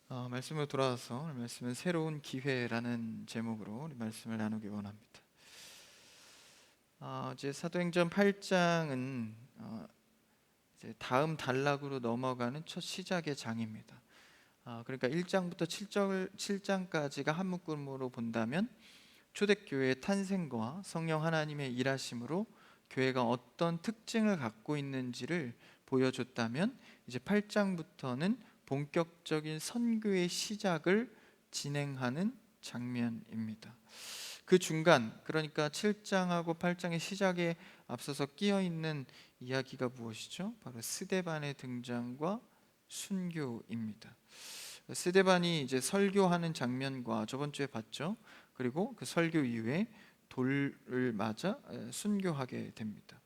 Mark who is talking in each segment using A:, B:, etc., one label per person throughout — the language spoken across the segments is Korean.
A: 말씀으로 돌아와서 오늘 말씀은 새로운 기회라는 제목으로 우리 말씀을 나누기 원합니다. 이제 사도행전 8장은 이제 다음 단락으로 넘어가는 첫 시작의 장입니다. 그러니까 1장부터 7장까지가 한 묶음으로 본다면 초대교회의 탄생과 성령 하나님의 일하심으로 교회가 어떤 특징을 갖고 있는지를 보여줬다면, 이제 8장부터는 본격적인 선교의 시작을 진행하는 장면입니다. 그 중간, 그러니까 7장하고 8장의 시작에 앞서서 끼어 있는 이야기가 무엇이죠? 바로 스데반의 등장과 순교입니다. 스데반이 이제 설교하는 장면과 저번 주에 봤죠. 그리고 그 설교 이후에 돌을 맞아 순교하게 됩니다.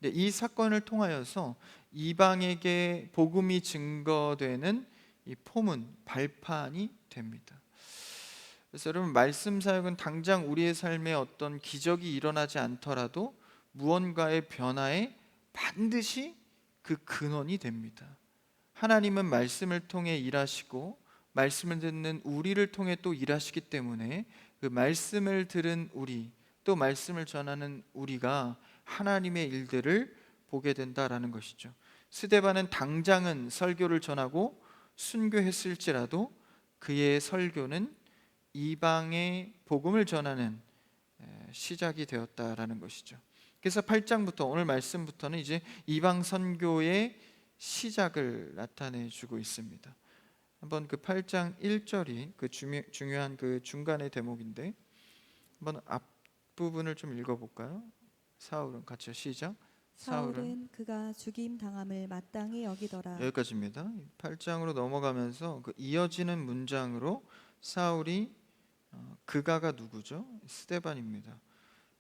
A: 이 사건을 통하여서 이방에게 복음이 증거되는 이 포문, 발판이 됩니다. 그래서 여러분, 말씀 사역은 당장 우리의 삶에 어떤 기적이 일어나지 않더라도 무언가의 변화에 반드시 그 근원이 됩니다. 하나님은 말씀을 통해 일하시고 말씀을 듣는 우리를 통해 또 일하시기 때문에 그 말씀을 들은 우리, 또 말씀을 전하는 우리가 하나님의 일들을 보게 된다라는 것이죠. 스데반은 당장은 설교를 전하고 순교했을지라도 그의 설교는 이방의 복음을 전하는 시작이 되었다라는 것이죠. 그래서 8장부터 오늘 말씀부터는 이제 이방 선교의 시작을 나타내 주고 있습니다. 한번 그 8장 1절이 그 중요한 그 중간의 대목인데, 한번 앞부분을 좀 읽어볼까요? 사울은 같이 시작.
B: 사울은 그가 죽임 당함을 마땅히 여기더라.
A: 여기까지입니다. 8장으로 넘어가면서 그 이어지는 문장으로 사울이 그가가 누구죠? 스데반입니다.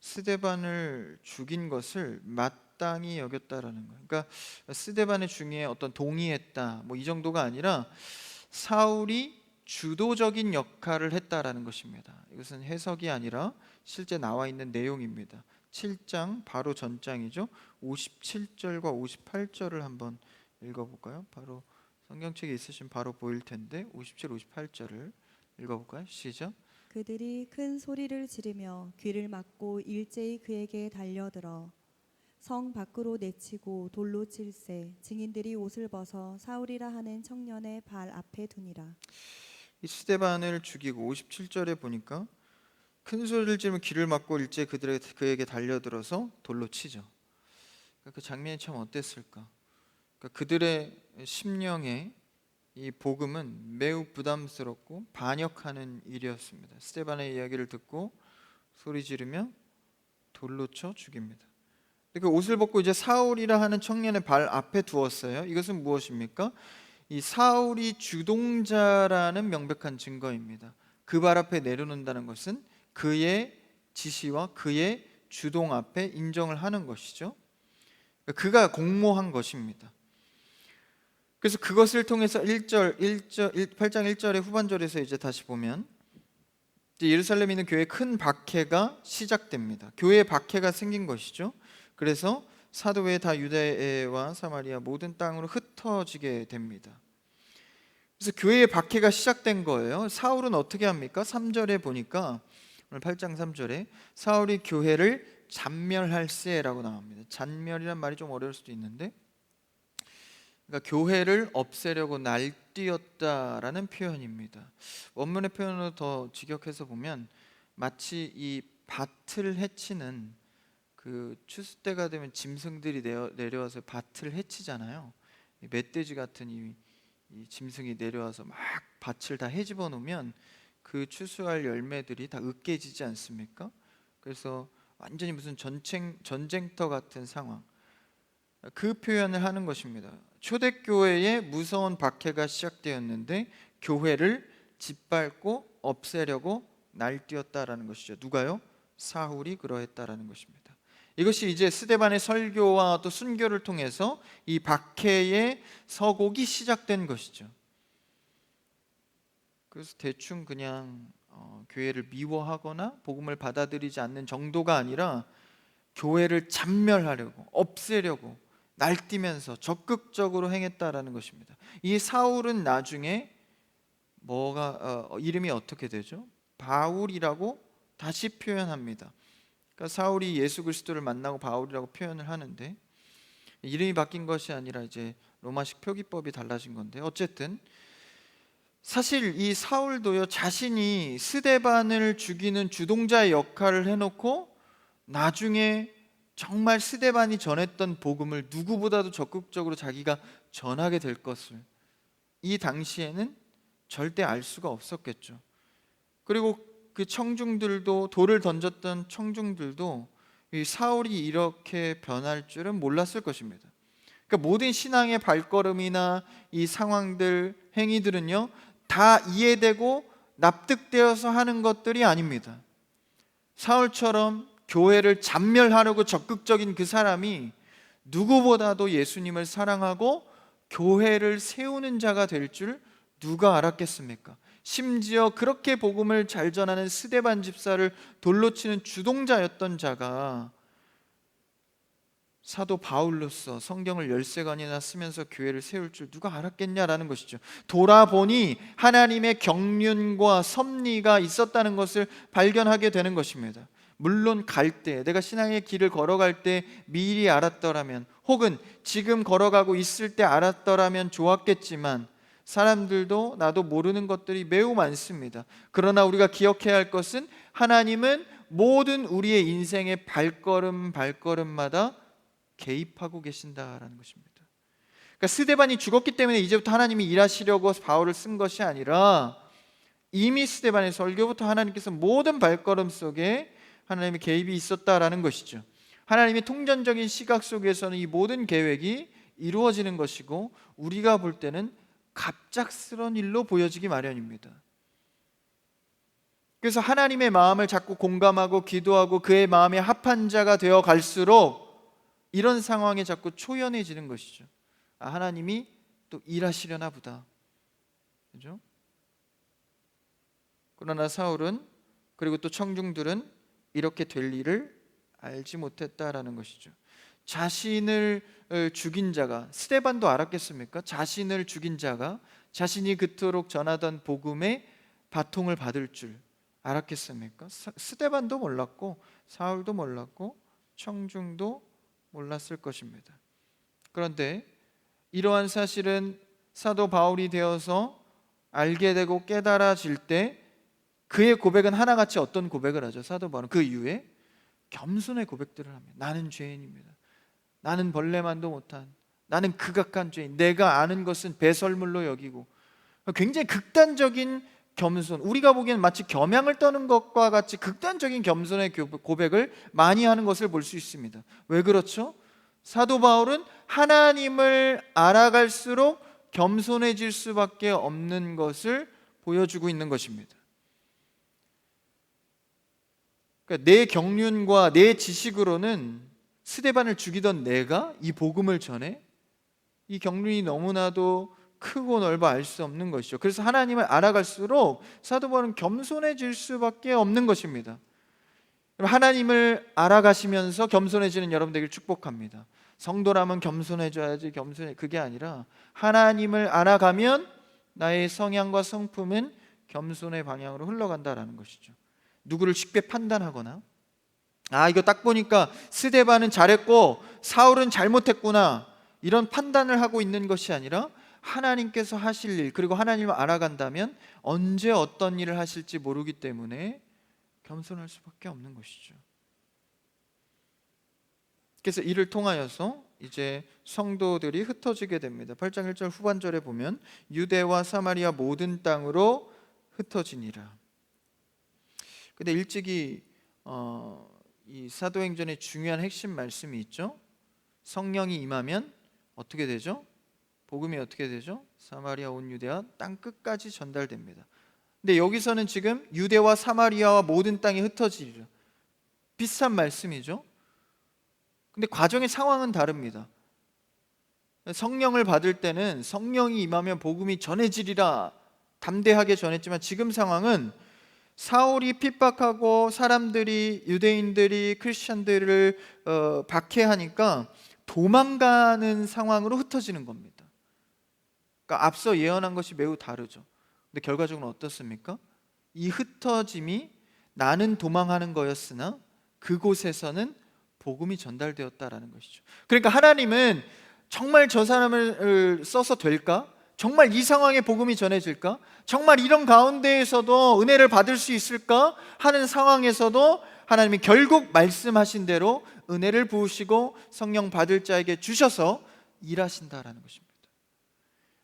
A: 스데반을 죽인 것을 마땅히 여겼다라는 거예요. 그러니까 스데반의 중에 어떤 동의했다 뭐 이 정도가 아니라 사울이 주도적인 역할을 했다라는 것입니다. 이것은 해석이 아니라 실제 나와 있는 내용입니다. 7장 바로 전장이죠. 57절과 58절을 한번 읽어볼까요? 바로 성경책에 있으신 바로 보일 텐데 57, 58절을 읽어볼까요? 시작.
B: 그들이 큰 소리를 지르며 귀를 막고 일제히 그에게 달려들어 성 밖으로 내치고 돌로 칠세 증인들이 옷을 벗어 사울이라 하는 청년의 발 앞에 두니라.
A: 이 스데반을 죽이고 57절에 보니까 큰 소리를 지르며 귀를 막고 일제히 그에게 달려들어서 돌로 치죠. 그 장면이 참 어땠을까? 그들의 심령에 이 복음은 매우 부담스럽고 반역하는 일이었습니다. 스데반의 이야기를 듣고 소리 지르며 돌로 쳐 죽입니다. 그 옷을 벗고 이제 사울이라 하는 청년의 발 앞에 두었어요. 이것은 무엇입니까? 이 사울이 주동자라는 명백한 증거입니다. 그 발 앞에 내려놓는다는 것은 그의 지시와 그의 주동 앞에 인정을 하는 것이죠. 그가 공모한 것입니다. 그래서 그것을 통해서 8장 1절의 후반절에서 이제 다시 보면 이제 예루살렘에 있는 교회에 큰 박해가 시작됩니다. 교회에 박해가 생긴 것이죠. 그래서 사도회 다 유대와 사마리아 모든 땅으로 흩어지게 됩니다. 그래서 교회의 박해가 시작된 거예요. 사울은 어떻게 합니까? 3절에 보니까 오늘 8장 3절에 사울이 교회를 잔멸할세라고 나옵니다. 잔멸이란 말이 좀 어려울 수도 있는데, 그러니까 교회를 없애려고 날뛰었다라는 표현입니다. 원문의 표현으로 더 직역해서 보면 마치 이 밭을 해치는 그 추수 때가 되면 짐승들이 내려와서 밭을 해치잖아요. 멧돼지 같은 이 짐승이 내려와서 막 밭을 다 헤집어 놓으면 그 추수할 열매들이 다 으깨지지 않습니까? 그래서 완전히 무슨 전쟁터 같은 상황, 그 표현을 하는 것입니다. 초대교회에 무서운 박해가 시작되었는데 교회를 짓밟고 없애려고 날뛰었다라는 것이죠. 누가요? 사울이 그러했다라는 것입니다. 이것이 이제 스데반의 설교와 또 순교를 통해서 이 박해의 서곡이 시작된 것이죠. 그래서 대충 그냥 교회를 미워하거나 복음을 받아들이지 않는 정도가 아니라 교회를 잔멸하려고, 없애려고 날뛰면서 적극적으로 행했다라는 것입니다. 이 사울은 나중에 이름이 어떻게 되죠? 바울이라고 다시 표현합니다. 그러니까 사울이 예수 그리스도를 만나고 바울이라고 표현을 하는데, 이름이 바뀐 것이 아니라 이제 로마식 표기법이 달라진 건데, 어쨌든 사실 이 사울도요, 자신이 스데반을 죽이는 주동자의 역할을 해놓고 나중에 정말 스데반이 전했던 복음을 누구보다도 적극적으로 자기가 전하게 될 것을 이 당시에는 절대 알 수가 없었겠죠. 그리고 그 청중들도, 돌을 던졌던 청중들도 이 사울이 이렇게 변할 줄은 몰랐을 것입니다. 그러니까 모든 신앙의 발걸음이나 이 상황들, 행위들은요, 다 이해되고 납득되어서 하는 것들이 아닙니다. 사울처럼 교회를 잔멸하려고 적극적인 그 사람이 누구보다도 예수님을 사랑하고 교회를 세우는 자가 될 줄 누가 알았겠습니까? 심지어 그렇게 복음을 잘 전하는 스데반 집사를 돌로 치는 주동자였던 자가 사도 바울로서 성경을 13권이나 쓰면서 교회를 세울 줄 누가 알았겠냐라는 것이죠. 돌아보니 하나님의 경륜과 섭리가 있었다는 것을 발견하게 되는 것입니다. 물론 갈 때, 내가 신앙의 길을 걸어갈 때 미리 알았더라면, 혹은 지금 걸어가고 있을 때 알았더라면 좋았겠지만, 사람들도 나도 모르는 것들이 매우 많습니다. 그러나 우리가 기억해야 할 것은, 하나님은 모든 우리의 인생의 발걸음마다 개입하고 계신다라는 것입니다. 그러니까 스데반이 죽었기 때문에 이제부터 하나님이 일하시려고 바울을 쓴 것이 아니라, 이미 스데반의 설교부터 하나님께서 모든 발걸음 속에 하나님의 개입이 있었다라는 것이죠. 하나님의 통전적인 시각 속에서는 이 모든 계획이 이루어지는 것이고, 우리가 볼 때는 갑작스러운 일로 보여지기 마련입니다. 그래서 하나님의 마음을 자꾸 공감하고 기도하고 그의 마음에 합한 자가 되어 갈수록 이런 상황에 자꾸 초연해지는 것이죠. 하나님이 또 일하시려나 보다. 그죠? 그러나 사울은, 그리고 또 청중들은 이렇게 될 일을 알지 못했다라는 것이죠. 자신을 죽인 자가, 스데반도 알았겠습니까? 자신을 죽인 자가 자신이 그토록 전하던 복음의 바통을 받을 줄 알았겠습니까? 스데반도 몰랐고 사울도 몰랐고 청중도 몰랐을 것입니다. 그런데 이러한 사실은 사도 바울이 되어서 알게 되고 깨달아질 때 그의 고백은 하나같이 어떤 고백을 하죠? 사도 바울은 그 이후에 겸손의 고백들을 합니다. 나는 죄인입니다. 나는 벌레만도 못한, 나는 극악한 죄인, 내가 아는 것은 배설물로 여기고, 굉장히 극단적인 겸손, 우리가 보기에는 마치 겸양을 떠는 것과 같이 극단적인 겸손의 고백을 많이 하는 것을 볼 수 있습니다. 왜 그렇죠? 사도 바울은 하나님을 알아갈수록 겸손해질 수밖에 없는 것을 보여주고 있는 것입니다. 그러니까 내 경륜과 내 지식으로는 스데반을 죽이던 내가 이 복음을 전해, 이 경륜이 너무나도 크고 넓어 알 수 없는 것이죠. 그래서 하나님을 알아갈수록 사도 바울은 겸손해질 수밖에 없는 것입니다. 하나님을 알아가시면서 겸손해지는 여러분들에게 축복합니다. 성도라면 겸손해져야지, 그게 아니라 하나님을 알아가면 나의 성향과 성품은 겸손의 방향으로 흘러간다라는 것이죠. 누구를 쉽게 판단하거나, 이거 딱 보니까 스데반은 잘했고 사울은 잘못했구나, 이런 판단을 하고 있는 것이 아니라 하나님께서 하실 일, 그리고 하나님을 알아간다면 언제 어떤 일을 하실지 모르기 때문에 겸손할 수밖에 없는 것이죠. 그래서 이를 통하여서 이제 성도들이 흩어지게 됩니다. 8장 1절 후반절에 보면 유대와 사마리아 모든 땅으로 흩어지니라. 근데 일찍이 이 사도행전의 중요한 핵심 말씀이 있죠. 성령이 임하면 어떻게 되죠? 복음이 어떻게 되죠? 사마리아 온 유대와 땅 끝까지 전달됩니다. 근데 여기서는 지금 유대와 사마리아와 모든 땅이 흩어지리라, 비슷한 말씀이죠. 근데 과정의 상황은 다릅니다. 성령을 받을 때는 성령이 임하면 복음이 전해지리라 담대하게 전했지만, 지금 상황은 사울이 핍박하고 사람들이, 유대인들이 크리스천들을 박해하니까 도망가는 상황으로 흩어지는 겁니다. 그러니까 앞서 예언한 것이 매우 다르죠. 근데 결과적으로 어떻습니까? 이 흩어짐이 나는 도망하는 거였으나 그곳에서는 복음이 전달되었다라는 것이죠. 그러니까 하나님은 정말 저 사람을 써서 될까? 정말 이 상황에 복음이 전해질까? 정말 이런 가운데에서도 은혜를 받을 수 있을까? 하는 상황에서도 하나님이 결국 말씀하신 대로 은혜를 부으시고 성령 받을 자에게 주셔서 일하신다라는 것입니다.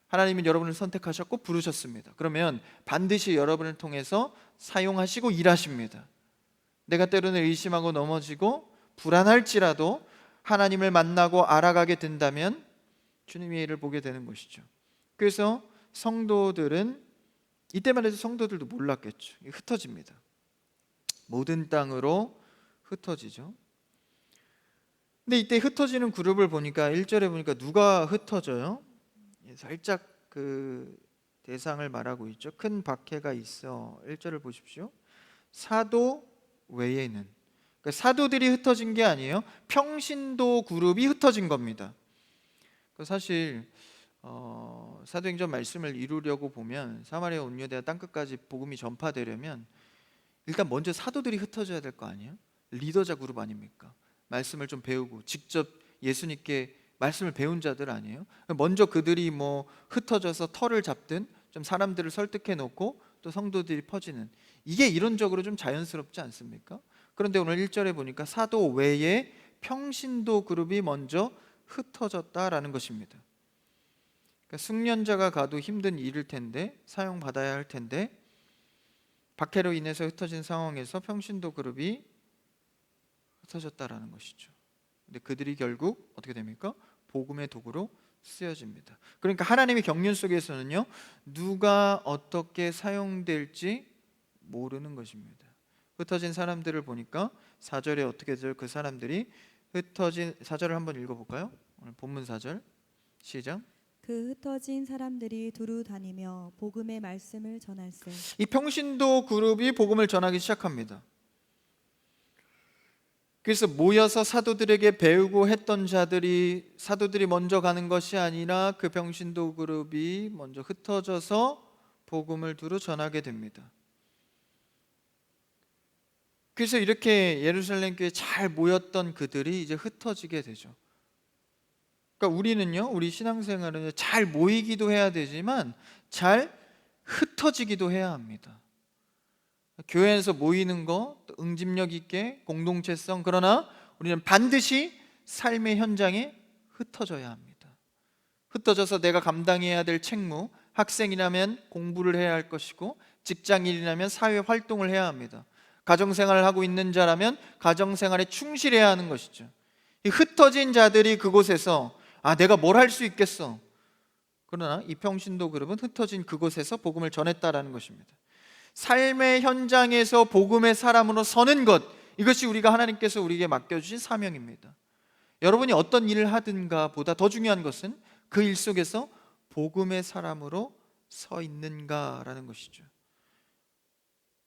A: 하나님은 여러분을 선택하셨고 부르셨습니다. 그러면 반드시 여러분을 통해서 사용하시고 일하십니다. 내가 때로는 의심하고 넘어지고 불안할지라도 하나님을 만나고 알아가게 된다면 주님의 일을 보게 되는 것이죠. 그래서 성도들은 이때만 해도 성도들도 몰랐겠죠. 흩어집니다. 모든 땅으로 흩어지죠. 근데 이때 흩어지는 그룹을 보니까 1절에 보니까 누가 흩어져요? 살짝 그 대상을 말하고 있죠. 큰 박해가 있어. 1절을 보십시오. 사도 외에는, 그러니까 사도들이 흩어진 게 아니에요. 평신도 그룹이 흩어진 겁니다. 사실 사도행전 말씀을 이루려고 보면 사마리아 온유대와 땅끝까지 복음이 전파되려면 일단 먼저 사도들이 흩어져야 될 거 아니에요? 리더자 그룹 아닙니까? 말씀을 좀 배우고 직접 예수님께 말씀을 배운 자들 아니에요? 먼저 그들이 뭐 흩어져서 터를 잡든 좀 사람들을 설득해 놓고 또 성도들이 퍼지는, 이게 이론적으로 좀 자연스럽지 않습니까? 그런데 오늘 1절에 보니까 사도 외에 평신도 그룹이 먼저 흩어졌다라는 것입니다. 그러니까 숙련자가 가도 힘든 일일 텐데, 사용받아야 할 텐데, 박해로 인해서 흩어진 상황에서 평신도 그룹이 흩어졌다라는 것이죠. 근데 그들이 결국 어떻게 됩니까? 복음의 도구로 쓰여집니다. 그러니까 하나님의 경륜 속에서는요, 누가 어떻게 사용될지 모르는 것입니다. 흩어진 사람들을 보니까 4절에 어떻게 되죠? 그 사람들이 흩어진, 4절을 한번 읽어볼까요? 오늘 본문 4절 시작.
B: 그 흩어진 사람들이 두루 다니며 복음의 말씀을 전할세.
A: 이 평신도 그룹이 복음을 전하기 시작합니다. 그래서 모여서 사도들에게 배우고 했던 자들이, 사도들이 먼저 가는 것이 아니라 그 평신도 그룹이 먼저 흩어져서 복음을 두루 전하게 됩니다. 그래서 이렇게 예루살렘 교회에 잘 모였던 그들이 이제 흩어지게 되죠. 그러니까 우리는요, 우리 신앙생활은 잘 모이기도 해야 되지만 잘 흩어지기도 해야 합니다. 교회에서 모이는 거 응집력 있게 공동체성, 그러나 우리는 반드시 삶의 현장에 흩어져야 합니다. 흩어져서 내가 감당해야 될 책무, 학생이라면 공부를 해야 할 것이고 직장인이라면 사회 활동을 해야 합니다. 가정생활을 하고 있는 자라면 가정생활에 충실해야 하는 것이죠. 이 흩어진 자들이 그곳에서 내가 뭘 할 수 있겠어. 그러나 이 평신도 그룹은 흩어진 그곳에서 복음을 전했다라는 것입니다. 삶의 현장에서 복음의 사람으로 서는 것, 이것이 우리가 하나님께서 우리에게 맡겨주신 사명입니다. 여러분이 어떤 일을 하든가 보다 더 중요한 것은 그 일 속에서 복음의 사람으로 서 있는가라는 것이죠.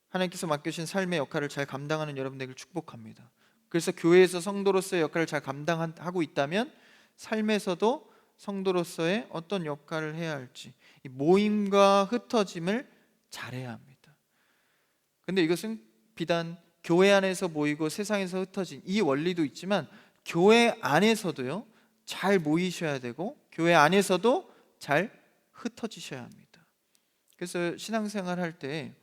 A: 하나님께서 맡겨주신 삶의 역할을 잘 감당하는 여러분들을 축복합니다. 그래서 교회에서 성도로서의 역할을 잘 감당하고 있다면 삶에서도 성도로서의 어떤 역할을 해야 할지, 이 모임과 흩어짐을 잘해야 합니다. 근데 이것은 비단 교회 안에서 모이고 세상에서 흩어진 이 원리도 있지만 교회 안에서도요, 잘 모이셔야 되고 교회 안에서도 잘 흩어지셔야 합니다. 그래서 신앙생활 할 때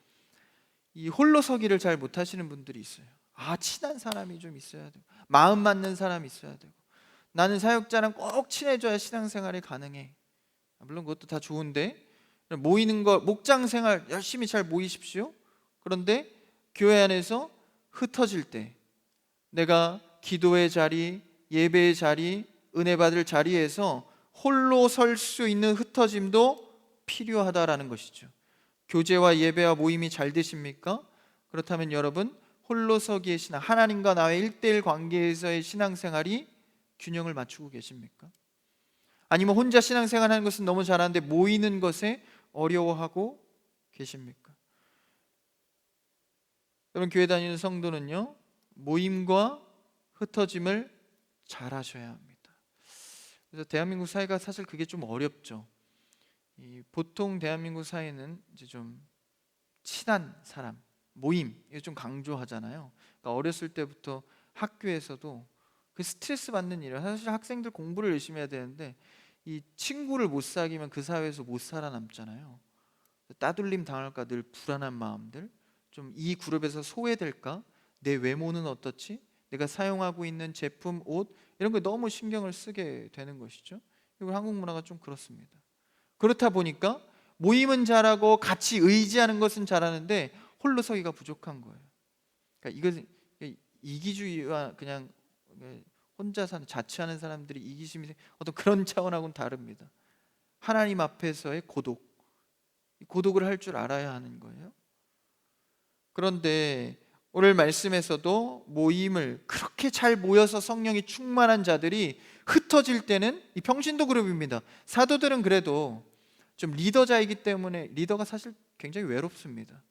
A: 이 홀로 서기를 잘 못하시는 분들이 있어요. 친한 사람이 좀 있어야 되고 마음 맞는 사람이 있어야 되고 나는 사역자랑 꼭 친해져야 신앙생활이 가능해. 물론 그것도 다 좋은데 모이는 거, 목장생활 열심히 잘 모이십시오. 그런데 교회 안에서 흩어질 때 내가 기도의 자리, 예배의 자리, 은혜 받을 자리에서 홀로 설 수 있는 흩어짐도 필요하다라는 것이죠. 교제와 예배와 모임이 잘 되십니까? 그렇다면 여러분 홀로 서기의 신앙, 하나님과 나의 1대1 관계에서의 신앙생활이 균형을 맞추고 계십니까? 아니면 혼자 신앙생활하는 것은 너무 잘하는데 모이는 것에 어려워하고 계십니까? 여러분 교회 다니는 성도는요, 모임과 흩어짐을 잘 하셔야 합니다. 그래서 대한민국 사회가 사실 그게 좀 어렵죠. 이 보통 대한민국 사회는 이제 좀 친한 사람, 모임 이거 좀 강조하잖아요. 그러니까 어렸을 때부터 학교에서도 그 스트레스 받는 일이에요. 사실 학생들 공부를 열심히 해야 되는데 이 친구를 못 사귀면 그 사회에서 못 살아남잖아요. 따돌림 당할까 늘 불안한 마음들, 좀 이 그룹에서 소외될까, 내 외모는 어떻지, 내가 사용하고 있는 제품, 옷 이런 거 너무 신경을 쓰게 되는 것이죠. 그리고 한국 문화가 좀 그렇습니다. 그렇다 보니까 모임은 잘하고 같이 의지하는 것은 잘하는데 홀로 서기가 부족한 거예요. 그러니까 이것은 이기주의와 그냥 혼자 사는 자취하는 사람들이 이기심이 어떤 그런 차원하고는 다릅니다. 하나님 앞에서의 고독을 할 줄 알아야 하는 거예요. 그런데 오늘 말씀에서도 모임을 그렇게 잘 모여서 성령이 충만한 자들이 흩어질 때는 이 평신도 그룹입니다. 사도들은 그래도 좀 리더자이기 때문에 리더가 사실 굉장히 외롭습니다.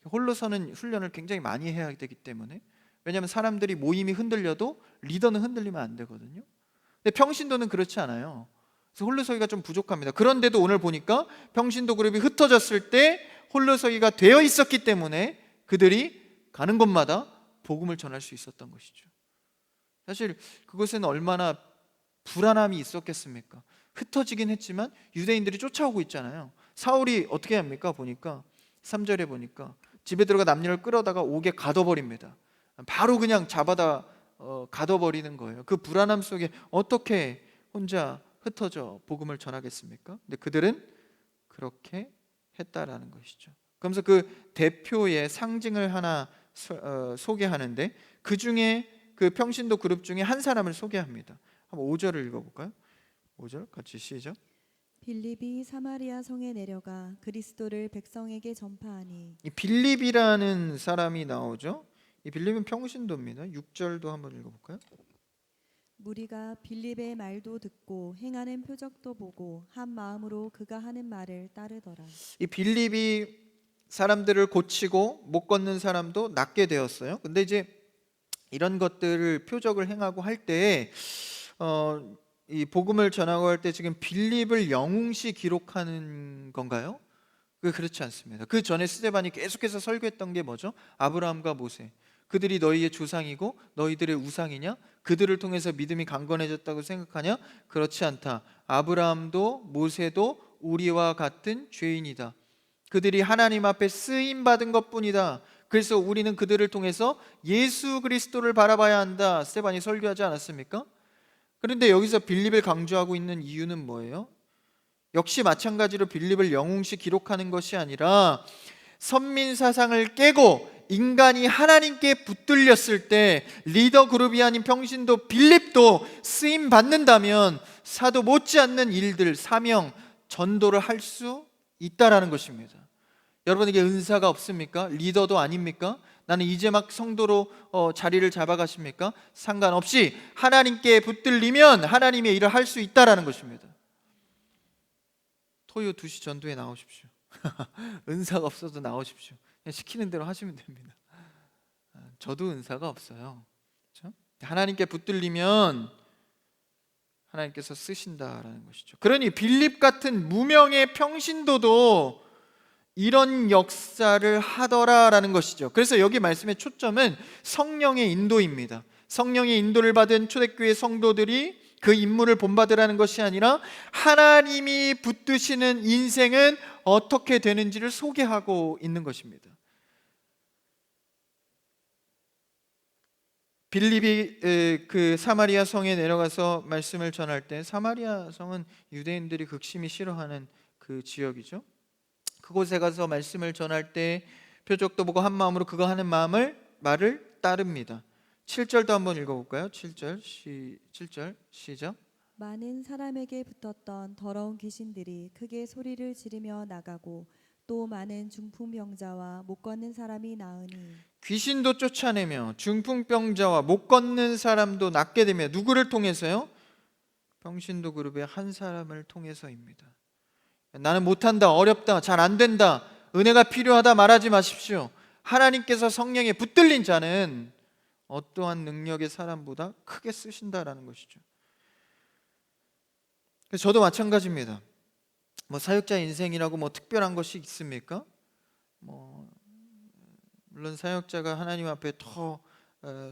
A: 홀로 서는 훈련을 굉장히 많이 해야 되기 때문에, 왜냐하면 사람들이 모임이 흔들려도 리더는 흔들리면 안 되거든요. 근데 평신도는 그렇지 않아요. 그래서 홀로 서기가 좀 부족합니다. 그런데도 오늘 보니까 평신도 그룹이 흩어졌을 때 홀로 서기가 되어 있었기 때문에 그들이 가는 곳마다 복음을 전할 수 있었던 것이죠. 사실 그것은 얼마나 불안함이 있었겠습니까? 흩어지긴 했지만 유대인들이 쫓아오고 있잖아요. 사울이 어떻게 합니까? 보니까 3절에 보니까 집에 들어가 남녀를 끌어다가 옥에 가둬버립니다. 바로 그냥 잡아다 가둬버리는 거예요. 그 불안함 속에 어떻게 혼자 흩어져 복음을 전하겠습니까? 근데 그들은 그렇게 했다라는 것이죠. 그러면서 그 대표의 상징을 하나 소개하는데 그 중에 그 평신도 그룹 중에 한 사람을 소개합니다. 한번 5절을 읽어볼까요? 5절 같이 시작.
B: 빌립이 사마리아 성에 내려가 그리스도를 백성에게 전파하니.
A: 이 빌립이라는 사람이 나오죠. 이 빌립은 평신도입니다. 6절도 한번 읽어볼까요?
B: 무리가 빌립의 말도 듣고 행하는 표적도 보고 한 마음으로 그가 하는 말을 따르더라.
A: 이 빌립이 사람들을 고치고 못 걷는 사람도 낫게 되었어요. 근데 이제 이런 것들을 표적을 행하고 할 때 이 복음을 전하고 할 때 지금 빌립을 영웅시 기록하는 건가요? 그렇지 않습니다. 그 전에 스데반이 계속해서 설교했던 게 뭐죠? 아브라함과 모세, 그들이 너희의 조상이고 너희들의 우상이냐? 그들을 통해서 믿음이 강건해졌다고 생각하냐? 그렇지 않다. 아브라함도 모세도 우리와 같은 죄인이다. 그들이 하나님 앞에 쓰임 받은 것뿐이다. 그래서 우리는 그들을 통해서 예수 그리스도를 바라봐야 한다. 스데반이 설교하지 않았습니까? 그런데 여기서 빌립을 강조하고 있는 이유는 뭐예요? 역시 마찬가지로 빌립을 영웅시 기록하는 것이 아니라 선민 사상을 깨고 인간이 하나님께 붙들렸을 때 리더 그룹이 아닌 평신도 빌립도 쓰임 받는다면 사도 못지않는 일들, 사명, 전도를 할 수 있다라는 것입니다. 여러분에게 은사가 없습니까? 리더도 아닙니까? 나는 이제 막 성도로 자리를 잡아가십니까? 상관없이 하나님께 붙들리면 하나님의 일을 할 수 있다라는 것입니다. 토요 2시 전도에 나오십시오. 은사가 없어도 나오십시오. 그냥 시키는 대로 하시면 됩니다. 저도 은사가 없어요. 그렇죠? 하나님께 붙들리면 하나님께서 쓰신다라는 것이죠. 그러니 빌립 같은 무명의 평신도도 이런 역사를 하더라라는 것이죠. 그래서 여기 말씀의 초점은 성령의 인도입니다. 성령의 인도를 받은 초대교회 성도들이 그 임무를 본받으라는 것이 아니라 하나님이 붙드시는 인생은 어떻게 되는지를 소개하고 있는 것입니다. 빌립이 그 사마리아 성에 내려가서 말씀을 전할 때, 사마리아 성은 유대인들이 극심히 싫어하는 그 지역이죠. 그곳에 가서 말씀을 전할 때 표적도 보고 한 마음으로 그거 하는 말을 따릅니다. 7절도 한번 읽어볼까요? 7절 시작.
B: 많은 사람에게 붙었던 더러운 귀신들이 크게 소리를 지르며 나가고 또 많은 중풍병자와 못 걷는 사람이 나으니.
A: 귀신도 쫓아내며 중풍병자와 못 걷는 사람도 낫게 되며 누구를 통해서요? 평신도 그룹의 한 사람을 통해서입니다. 나는 못한다, 어렵다, 잘 안 된다, 은혜가 필요하다 말하지 마십시오. 하나님께서 성령에 붙들린 자는 어떠한 능력의 사람보다 크게 쓰신다라는 것이죠. 그래서 저도 마찬가지입니다. 뭐 사역자 인생이라고 뭐 특별한 것이 있습니까? 뭐 물론 사역자가 하나님 앞에 더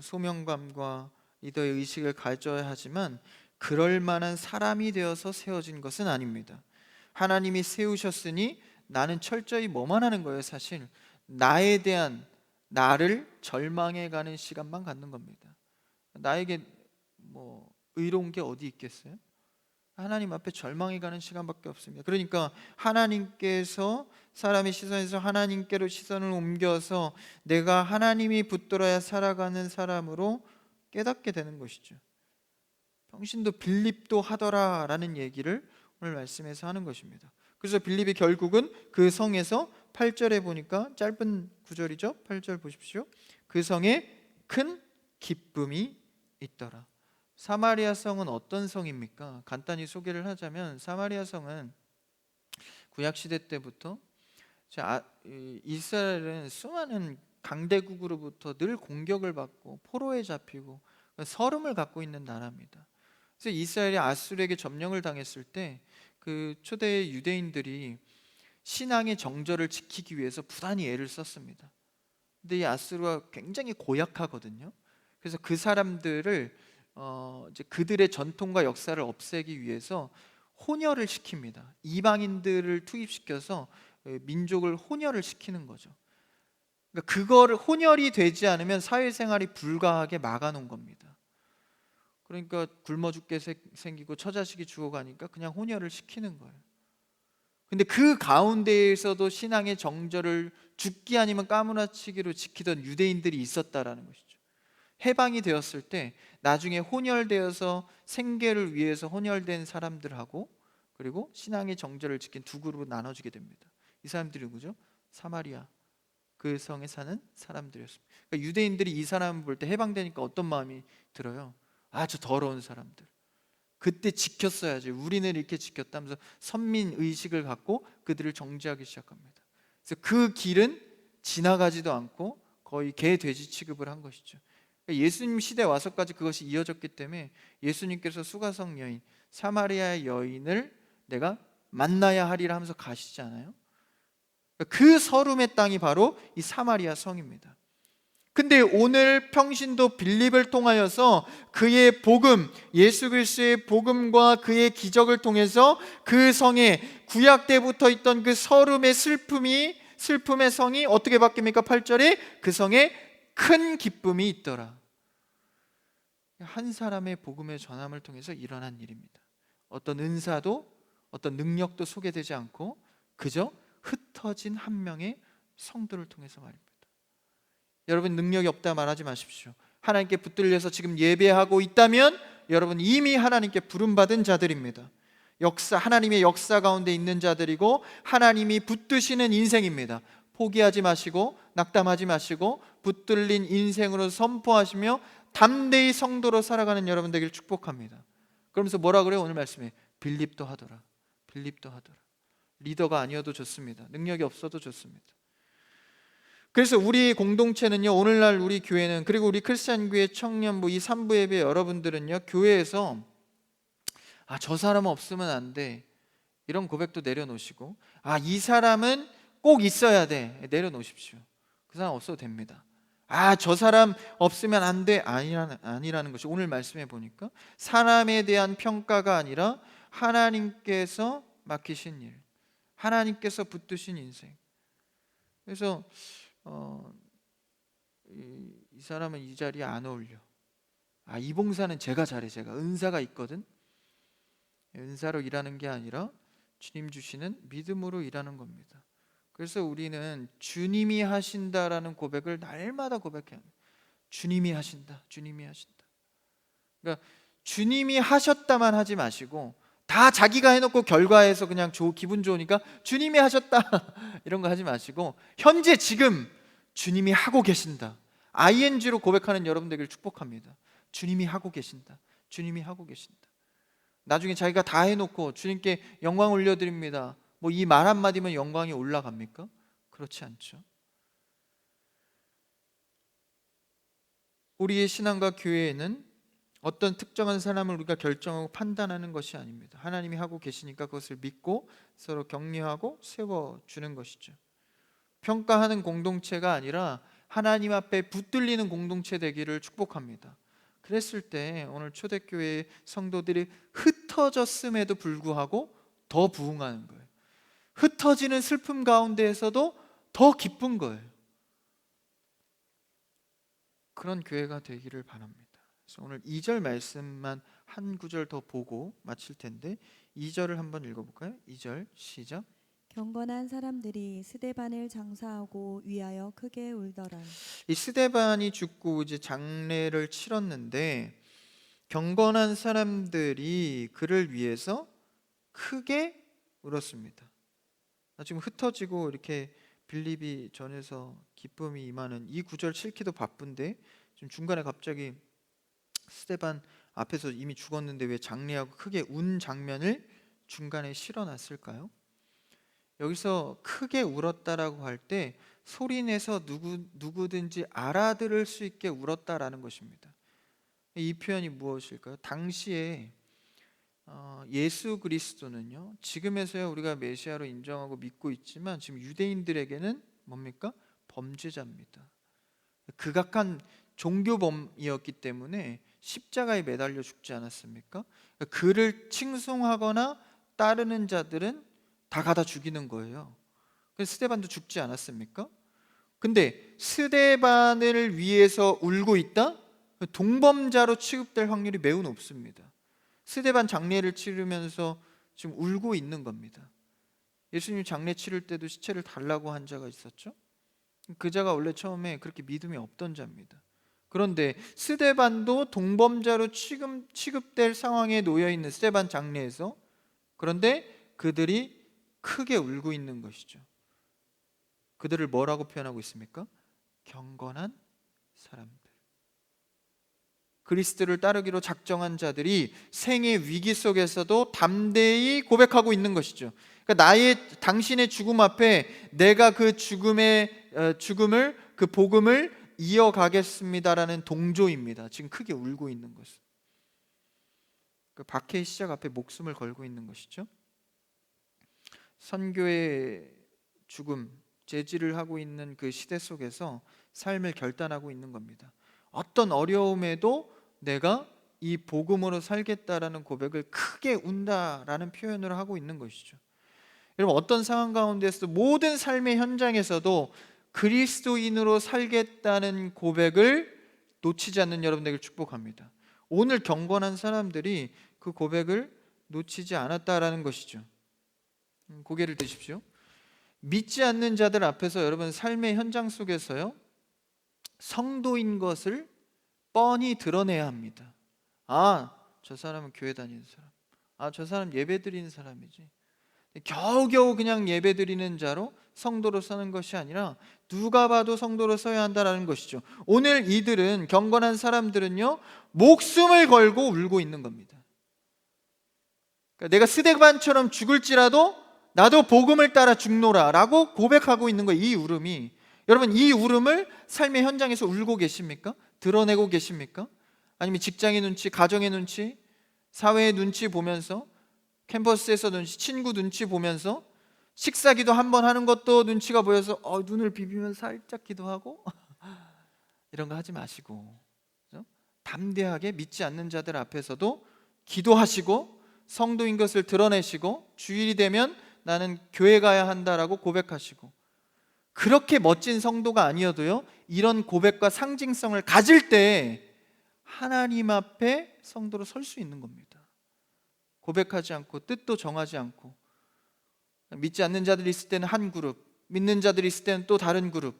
A: 소명감과 리더의 의식을 가져야 하지만 그럴 만한 사람이 되어서 세워진 것은 아닙니다. 하나님이 세우셨으니 나는 철저히 뭐만 하는 거예요. 사실 나에 대한, 나를 절망해가는 시간만 갖는 겁니다. 나에게 뭐 의로운 게 어디 있겠어요? 하나님 앞에 절망해가는 시간밖에 없습니다. 그러니까 하나님께서, 사람의 시선에서 하나님께로 시선을 옮겨서 내가 하나님이 붙들어야 살아가는 사람으로 깨닫게 되는 것이죠. 평신도 빌립도 하더라 라는 얘기를 오늘 말씀에서 하는 것입니다. 그래서 빌립이 결국은 그 성에서 8절에 보니까 짧은 구절이죠. 8절 보십시오. 그 성에 큰 기쁨이 있더라. 사마리아 성은 어떤 성입니까? 간단히 소개를 하자면 사마리아 성은 구약 시대 때부터 이스라엘은 수많은 강대국으로부터 늘 공격을 받고 포로에 잡히고 서름을 갖고 있는 나라입니다. 그래서 이스라엘이 아수르에게 점령을 당했을 때 그 초대 유대인들이 신앙의 정절을 지키기 위해서 부단히 애를 썼습니다. 근데 이 아수르가 굉장히 고약하거든요. 그래서 그 사람들을 이제 그들의 전통과 역사를 없애기 위해서 혼혈을 시킵니다. 이방인들을 투입시켜서 민족을 혼혈을 시키는 거죠. 그러니까 그거를 혼혈이 되지 않으면 사회생활이 불가하게 막아놓은 겁니다. 그러니까 굶어 죽게 생기고 처자식이 죽어가니까 그냥 혼혈을 시키는 거예요. 근데 그 가운데에서도 신앙의 정절을 죽기 아니면 까무라치기로 지키던 유대인들이 있었다라는 것이죠. 해방이 되었을 때 나중에 혼혈되어서 생계를 위해서 혼혈된 사람들하고 그리고 신앙의 정절을 지킨 두 그룹으로 나눠지게 됩니다. 이 사람들이 누구죠? 사마리아 그 성에 사는 사람들이었습니다. 그러니까 유대인들이 이 사람을 볼 때 해방되니까 어떤 마음이 들어요? 아주 더러운 사람들, 그때 지켰어야지, 우리는 이렇게 지켰다면서 선민 의식을 갖고 그들을 정죄하기 시작합니다. 그래서 그 길은 지나가지도 않고 거의 개 돼지 취급을 한 것이죠. 예수님 시대 와서까지 그것이 이어졌기 때문에 예수님께서 수가성 여인, 사마리아의 여인을 내가 만나야 하리라 하면서 가시잖아요. 그 서름의 땅이 바로 이 사마리아 성입니다. 근데 오늘 평신도 빌립을 통하여서 그의 복음, 예수 그리스도의 복음과 그의 기적을 통해서 그 성에 구약 때부터 있던 그 서름의 슬픔의 성이 어떻게 바뀝니까? 8절에 그 성에 큰 기쁨이 있더라. 한 사람의 복음의 전함을 통해서 일어난 일입니다. 어떤 은사도 어떤 능력도 소개되지 않고 그저 흩어진 한 명의 성도를 통해서 말입니다. 여러분 능력이 없다 말하지 마십시오. 하나님께 붙들려서 지금 예배하고 있다면 여러분 이미 하나님께 부름받은 자들입니다. 하나님의 역사 가운데 있는 자들이고 하나님이 붙드시는 인생입니다. 포기하지 마시고 낙담하지 마시고 붙들린 인생으로 선포하시며 담대히 성도로 살아가는 여러분 되기를 축복합니다. 그러면서 뭐라 그래요? 오늘 말씀에 빌립도 하더라. 빌립도 하더라. 리더가 아니어도 좋습니다. 능력이 없어도 좋습니다. 그래서 우리 공동체는요, 오늘날 우리 교회는, 그리고 우리 크리스찬교회 청년부 이 3부 예배 여러분들은요, 교회에서 저 사람은 없으면 안 돼, 이런 고백도 내려놓으시고, 이 사람은 꼭 있어야 돼, 내려놓으십시오. 그 사람 없어도 됩니다. 저 사람 없으면 안 돼, 아니라는 것이 오늘 말씀해 보니까 사람에 대한 평가가 아니라 하나님께서 맡기신 일, 하나님께서 붙드신 인생. 그래서 이 사람은 이 자리에 안 어울려. 이 봉사는 제가 잘해. 제가 은사가 있거든. 은사로 일하는 게 아니라 주님 주시는 믿음으로 일하는 겁니다. 그래서 우리는 주님이 하신다라는 고백을 날마다 고백해야 합니다. 주님이 하신다. 주님이 하신다. 그러니까 주님이 하셨다만 하지 마시고 다 자기가 해놓고 결과에서 그냥 기분 좋으니까 주님이 하셨다 이런 거 하지 마시고 현재 지금 주님이 하고 계신다, ing로 고백하는 여러분 되기를 축복합니다. 주님이 하고 계신다. 주님이 하고 계신다. 나중에 자기가 다 해놓고 주님께 영광 올려드립니다, 뭐 이 말 한마디면 영광이 올라갑니까? 그렇지 않죠. 우리의 신앙과 교회에는 어떤 특정한 사람을 우리가 결정하고 판단하는 것이 아닙니다. 하나님이 하고 계시니까 그것을 믿고 서로 격려하고 세워주는 것이죠. 평가하는 공동체가 아니라 하나님 앞에 붙들리는 공동체 되기를 축복합니다. 그랬을 때 오늘 초대교회 성도들이 흩어졌음에도 불구하고 더 부흥하는 거예요. 흩어지는 슬픔 가운데에서도 더 기쁜 거예요. 그런 교회가 되기를 바랍니다. 그래서 오늘 2절 말씀만 한 구절 더 보고 마칠 텐데 2절을 한번 읽어볼까요? 2절 시작.
B: 경건한 사람들이 스데반을 장사하고 위하여 크게 울더라.
A: 이 스데반이 죽고 이제 장례를 치렀는데 경건한 사람들이 그를 위해서 크게 울었습니다. 지금 흩어지고 이렇게 빌립이 전에서 기쁨이 임하는 이 구절 읽기도 바쁜데 지금 중간에 갑자기 스데반 앞에서 이미 죽었는데 왜 장례하고 크게 운 장면을 중간에 실어놨을까요? 여기서 크게 울었다라고 할 때 소리내서 누구든지 알아들을 수 있게 울었다라는 것입니다. 이 표현이 무엇일까요? 당시에 예수 그리스도는요, 지금에서야 우리가 메시아로 인정하고 믿고 있지만 지금 유대인들에게는 뭡니까? 범죄자입니다. 극악한 종교범이었기 때문에 십자가에 매달려 죽지 않았습니까? 그를 칭송하거나 따르는 자들은 다 가다 죽이는 거예요. 그래서 스데반도 죽지 않았습니까? 근데 스데반을 위해서 울고 있다? 동범자로 취급될 확률이 매우 높습니다. 스데반 장례를 치르면서 지금 울고 있는 겁니다. 예수님 장례 치를 때도 시체를 달라고 한 자가 있었죠. 그 자가 원래 처음에 그렇게 믿음이 없던 자입니다. 그런데 스데반도 동범자로 취급될 상황에 놓여 있는 스데반 장례에서, 그런데 그들이 크게 울고 있는 것이죠. 그들을 뭐라고 표현하고 있습니까? 경건한 사람들. 그리스도를 따르기로 작정한 자들이 생의 위기 속에서도 담대히 고백하고 있는 것이죠. 그러니까 당신의 죽음 앞에 내가 그 죽음을 그 복음을 이어가겠습니다라는 동조입니다. 지금 크게 울고 있는 것은. 그 박해의 시작 앞에 목숨을 걸고 있는 것이죠. 선교의 죽음, 제지를 하고 있는 그 시대 속에서 삶을 결단하고 있는 겁니다. 어떤 어려움에도 내가 이 복음으로 살겠다라는 고백을 크게 운다라는 표현을 하고 있는 것이죠. 여러분, 어떤 상황 가운데서 모든 삶의 현장에서도 그리스도인으로 살겠다는 고백을 놓치지 않는 여러분 되길 축복합니다. 오늘 경건한 사람들이 그 고백을 놓치지 않았다라는 것이죠. 고개를 드십시오. 믿지 않는 자들 앞에서 여러분 삶의 현장 속에서요, 성도인 것을 뻔히 드러내야 합니다. 저 사람은 교회 다니는 사람. 저 사람 예배 드리는 사람이지. 겨우겨우 그냥 예배 드리는 자로 성도로 사는 것이 아니라 누가 봐도 성도로 서야 한다라는 것이죠. 오늘 이들은, 경건한 사람들은요, 목숨을 걸고 울고 있는 겁니다. 그러니까 내가 스데반처럼 죽을지라도 나도 복음을 따라 죽노라 라고 고백하고 있는 거예요. 이 울음이, 여러분, 이 울음을 삶의 현장에서 울고 계십니까? 드러내고 계십니까? 아니면 직장의 눈치, 가정의 눈치, 사회의 눈치 보면서, 캠퍼스에서 눈치, 친구 눈치 보면서, 식사기도 한번 하는 것도 눈치가 보여서 눈을 비비면서 살짝 기도하고 이런 거 하지 마시고, 그렇죠? 담대하게 믿지 않는 자들 앞에서도 기도하시고 성도인 것을 드러내시고 주일이 되면 나는 교회 가야 한다라고 고백하시고, 그렇게 멋진 성도가 아니어도요, 이런 고백과 상징성을 가질 때 하나님 앞에 성도로 설 수 있는 겁니다. 고백하지 않고 뜻도 정하지 않고, 믿지 않는 자들이 있을 때는 한 그룹, 믿는 자들이 있을 때는 또 다른 그룹,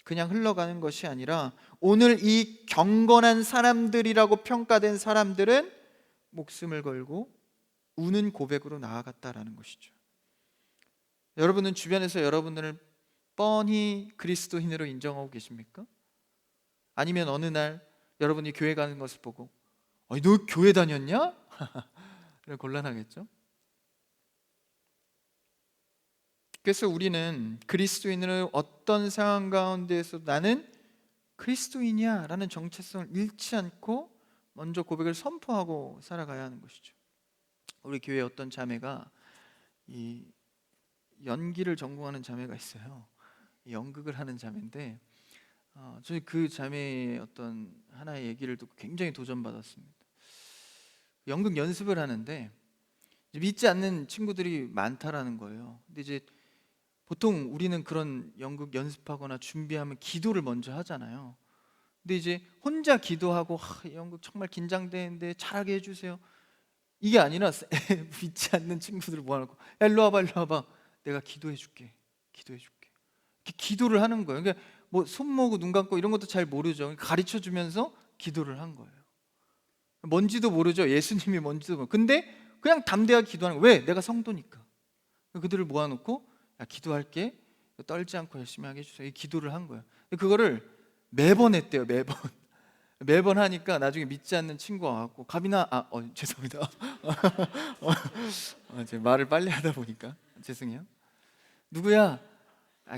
A: 그냥 흘러가는 것이 아니라 오늘 이 경건한 사람들이라고 평가된 사람들은 목숨을 걸고 우는 고백으로 나아갔다라는 것이죠. 여러분은 주변에서 여러분들을 뻔히 그리스도인으로 인정하고 계십니까? 아니면 어느 날 여러분이 교회 가는 것을 보고 너 교회 다녔냐? 곤란하겠죠. 그래서 우리는 그리스도인으로 어떤 상황 가운데에서 나는 그리스도인이야 라는 정체성을 잃지 않고 먼저 고백을 선포하고 살아가야 하는 것이죠. 우리 교회에 어떤 자매가 이 연기를 전공하는 자매가 있어요. 연극을 하는 자매인데 저희 그 자매의 어떤 하나의 얘기를 듣고 굉장히 도전받았습니다. 연극 연습을 하는데 이제 믿지 않는 친구들이 많다라는 거예요. 근데 이제 보통 우리는 그런 연극 연습하거나 준비하면 기도를 먼저 하잖아요. 근데 이제 혼자 기도하고 이 연극 정말 긴장되는데 잘하게 해주세요, 이게 아니라 믿지 않는 친구들을 모아놓고 야, 일로 와봐, 일로 와봐, 내가 기도해줄게, 기도해줄게, 이렇게 기도를 하는 거예요. 그러니까 뭐 손 모으고 눈 감고 이런 것도 잘 모르죠. 가르쳐 주면서 기도를 한 거예요. 뭔지도 모르죠. 예수님이 뭔지도 모르고. 근데 그냥 담대하게 기도하는 거예요. 왜? 내가 성도니까. 그들을 모아놓고 야, 기도할게, 떨지 않고 열심히 하게 해주세요, 이 기도를 한 거예요. 그거를 매번 했대요. 매번 하니까 나중에 믿지 않는 친구가 와갖고 가빈아, 죄송합니다. 제 말을 빨리 하다 보니까 죄송해요. 누구야?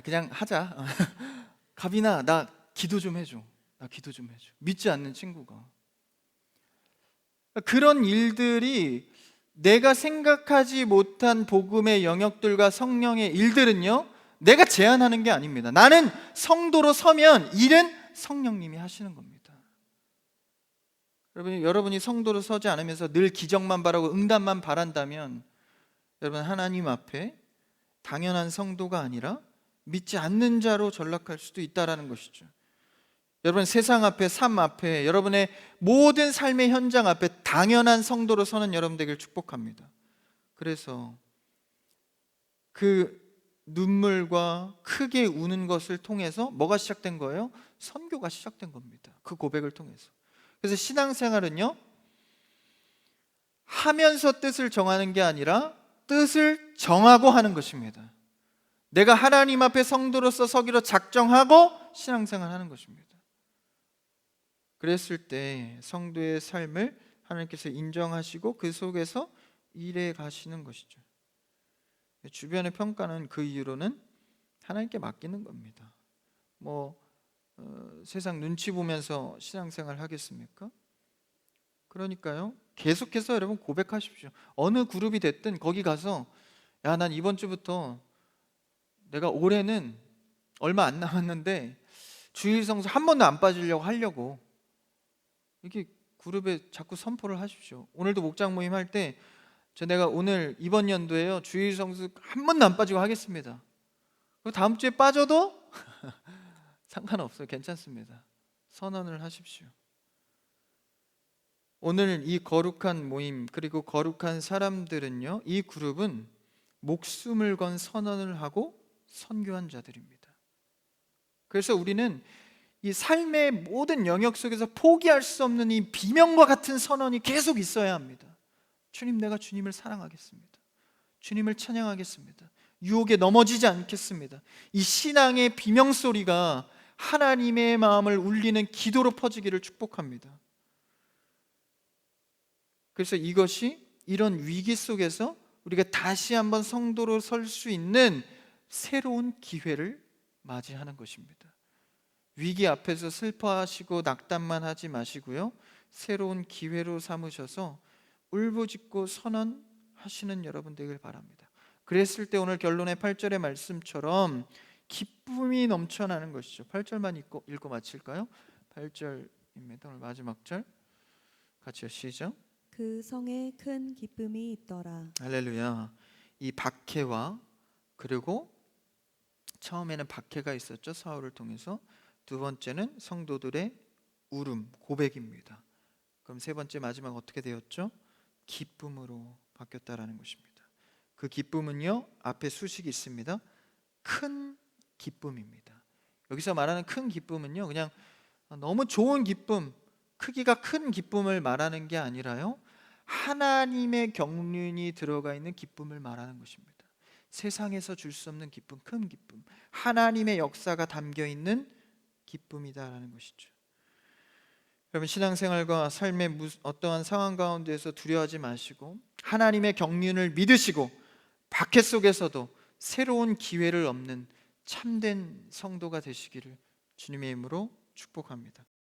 A: 그냥 하자. 가빈아, 나 기도 좀 해줘. 나 기도 좀 해줘. 믿지 않는 친구가. 그런 일들이 내가 생각하지 못한 복음의 영역들과 성령의 일들은요, 내가 제한하는 게 아닙니다. 나는 성도로 서면 일은 성령님이 하시는 겁니다. 여러분이 성도로 서지 않으면서 늘 기적만 바라고 응답만 바란다면 여러분, 하나님 앞에 당연한 성도가 아니라 믿지 않는 자로 전락할 수도 있다라는 것이죠. 여러분, 세상 앞에, 삶 앞에, 여러분의 모든 삶의 현장 앞에 당연한 성도로 서는 여러분 되길 축복합니다. 그래서 그 눈물과 크게 우는 것을 통해서 뭐가 시작된 거예요? 선교가 시작된 겁니다. 그 고백을 통해서. 그래서 신앙생활은요, 하면서 뜻을 정하는 게 아니라 뜻을 정하고 하는 것입니다. 내가 하나님 앞에 성도로서 서기로 작정하고 신앙생활 하는 것입니다. 그랬을 때 성도의 삶을 하나님께서 인정하시고 그 속에서 일해 가시는 것이죠. 주변의 평가는 그 이유로는 하나님께 맡기는 겁니다. 세상 눈치 보면서 신앙생활 하겠습니까? 그러니까요, 계속해서 여러분 고백하십시오. 어느 그룹이 됐든 거기 가서 야, 난 이번 주부터 내가 올해는 얼마 안 남았는데 주일 성수 한 번도 안 빠지려고 하려고, 이렇게 그룹에 자꾸 선포를 하십시오. 오늘도 목장 모임 할 때 내가 오늘 이번 연도에요, 주일 성수 한 번도 안 빠지고 하겠습니다. 그리고 다음 주에 빠져도 상관없어요. 괜찮습니다. 선언을 하십시오. 오늘 이 거룩한 모임, 그리고 거룩한 사람들은요, 이 그룹은 목숨을 건 선언을 하고 선교한 자들입니다. 그래서 우리는 이 삶의 모든 영역 속에서 포기할 수 없는 이 비명과 같은 선언이 계속 있어야 합니다. 주님, 내가 주님을 사랑하겠습니다. 주님을 찬양하겠습니다. 유혹에 넘어지지 않겠습니다. 이 신앙의 비명소리가 하나님의 마음을 울리는 기도로 퍼지기를 축복합니다. 그래서 이것이 이런 위기 속에서 우리가 다시 한번 성도로 설 수 있는 새로운 기회를 맞이하는 것입니다. 위기 앞에서 슬퍼하시고 낙담만 하지 마시고요, 새로운 기회로 삼으셔서 울부짖고 선언하시는 여러분 되길 바랍니다. 그랬을 때 오늘 결론의 8절의 말씀처럼 기쁨이 넘쳐나는 것이죠. 8절만 읽고 마칠까요? 8절입니다. 오늘 마지막 절 같이요, 시작.
B: 그 성에 큰 기쁨이 있더라.
A: 할렐루야. 이 박해와, 그리고 처음에는 박해가 있었죠, 사울을 통해서. 두 번째는 성도들의 울음, 고백입니다. 그럼 세 번째, 마지막 어떻게 되었죠? 기쁨으로 바뀌었다라는 것입니다. 그 기쁨은요, 앞에 수식이 있습니다. 큰 기쁨입니다. 여기서 말하는 큰 기쁨은요, 그냥 너무 좋은 기쁨, 크기가 큰 기쁨을 말하는 게 아니라요, 하나님의 경륜이 들어가 있는 기쁨을 말하는 것입니다. 세상에서 줄 수 없는 기쁨, 큰 기쁨, 하나님의 역사가 담겨 있는 기쁨이다라는 것이죠. 여러분, 신앙생활과 삶의 어떠한 상황 가운데에서 두려워하지 마시고 하나님의 경륜을 믿으시고 박해 속에서도 새로운 기회를 얻는 참된 성도가 되시기를 주님의 이름으로 축복합니다.